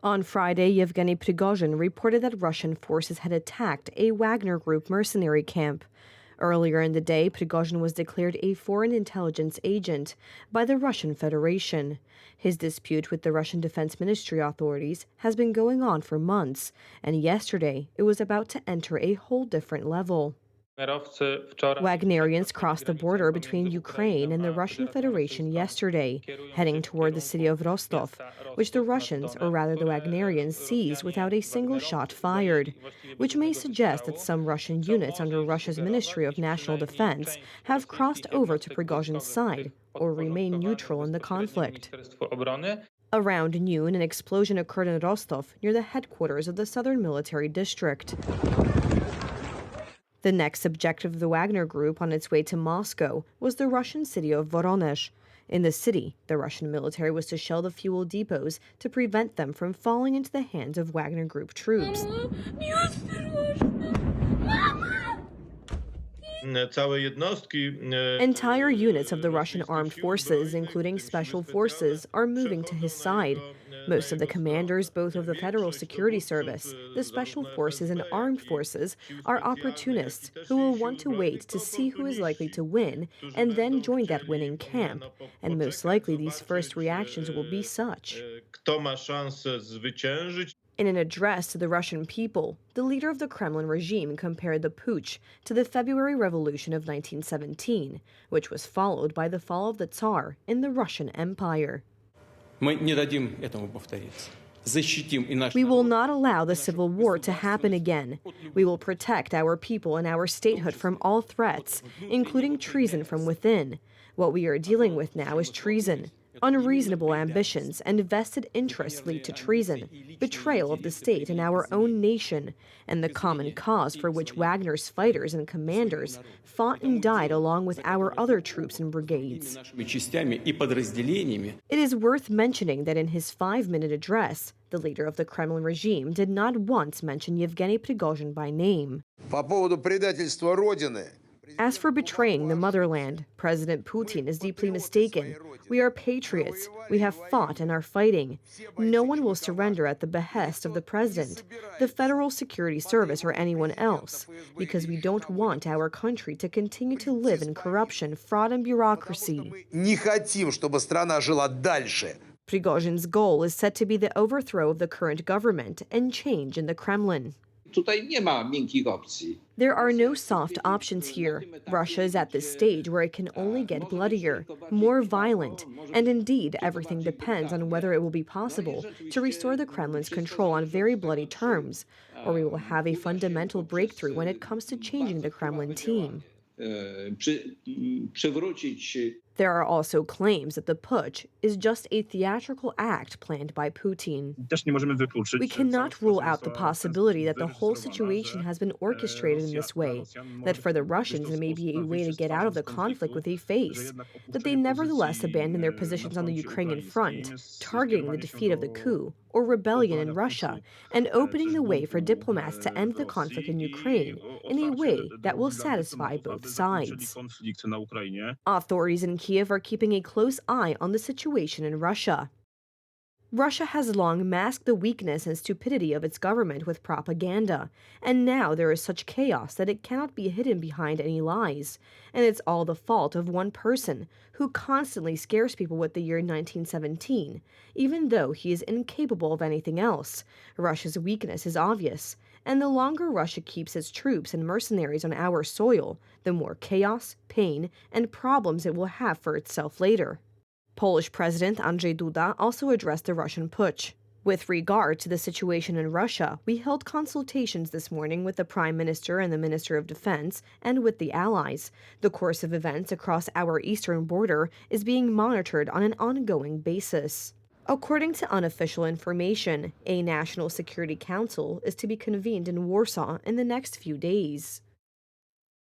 On Friday, Yevgeny Prigozhin reported that Russian forces had attacked a Wagner Group mercenary camp. Earlier in the day, Prigozhin was declared a foreign intelligence agent by the Russian Federation. His dispute with the Russian Defense Ministry authorities has been going on for months, and yesterday it was about to enter a whole different level. Wagnerians crossed the border between Ukraine and the Russian Federation yesterday, heading toward the city of Rostov, which the Russians, or rather the Wagnerians, seized without a single shot fired, which may suggest that some Russian units under Russia's Ministry of National Defense have crossed over to Prigozhin's side or remain neutral in the conflict. Around noon, an explosion occurred in Rostov near the headquarters of the Southern Military District. The next objective of the Wagner Group on its way to Moscow was the Russian city of Voronezh. In the city, the Russian military was to shell the fuel depots to prevent them from falling into the hands of Wagner Group troops. Entire units of the Russian armed forces, including special forces, are moving to his side. Most of the commanders, both of the Federal Security Service, the Special Forces, and Armed Forces, are opportunists who will want to wait to see who is likely to win and then join that winning camp. And most likely these first reactions will be such. In an address to the Russian people, the leader of the Kremlin regime compared the putsch to the February Revolution of 1917, which was followed by the fall of the Tsar in the Russian Empire. We will not allow the civil war to happen again. We will protect our people and our statehood from all threats, including treason from within. What we are dealing with now is treason. Unreasonable ambitions and vested interests lead to treason, betrayal of the state and our own nation, and the common cause for which Wagner's fighters and commanders fought and died along with our other troops and brigades. It is worth mentioning that in his 5-minute address, the leader of the Kremlin regime did not once mention Yevgeny Prigozhin by name. As for betraying the motherland, President Putin is deeply mistaken. We are patriots. We have fought and are fighting. No one will surrender at the behest of the president, the Federal Security Service, or anyone else, because we don't want our country to continue to live in corruption, fraud, and bureaucracy. Prigozhin's goal is said to be the overthrow of the current government and change in the Kremlin. There are no soft options here. Russia is at this stage where it can only get bloodier, more violent, and indeed everything depends on whether it will be possible to restore the Kremlin's control on very bloody terms, or we will have a fundamental breakthrough when it comes to changing the Kremlin team. There are also claims that the putsch is just a theatrical act planned by Putin. We cannot rule out the possibility that the whole situation has been orchestrated in this way, that for the Russians it may be a way to get out of the conflict with a face, that they nevertheless abandon their positions on the Ukrainian front, targeting the defeat of the coup or rebellion in Russia, and opening the way for diplomats to end the conflict in Ukraine in a way that will satisfy both sides. Authorities in Kiev are keeping a close eye on the situation in Russia. Russia has long masked the weakness and stupidity of its government with propaganda, and now there is such chaos that it cannot be hidden behind any lies. And it's all the fault of one person, who constantly scares people with the year 1917, even though he is incapable of anything else. Russia's weakness is obvious, and the longer Russia keeps its troops and mercenaries on our soil, the more chaos, pain, and problems it will have for itself later. Polish President Andrzej Duda also addressed the Russian putsch. With regard to the situation in Russia, we held consultations this morning with the Prime Minister and the Minister of Defense and with the allies. The course of events across our eastern border is being monitored on an ongoing basis. According to unofficial information, a National Security Council is to be convened in Warsaw in the next few days.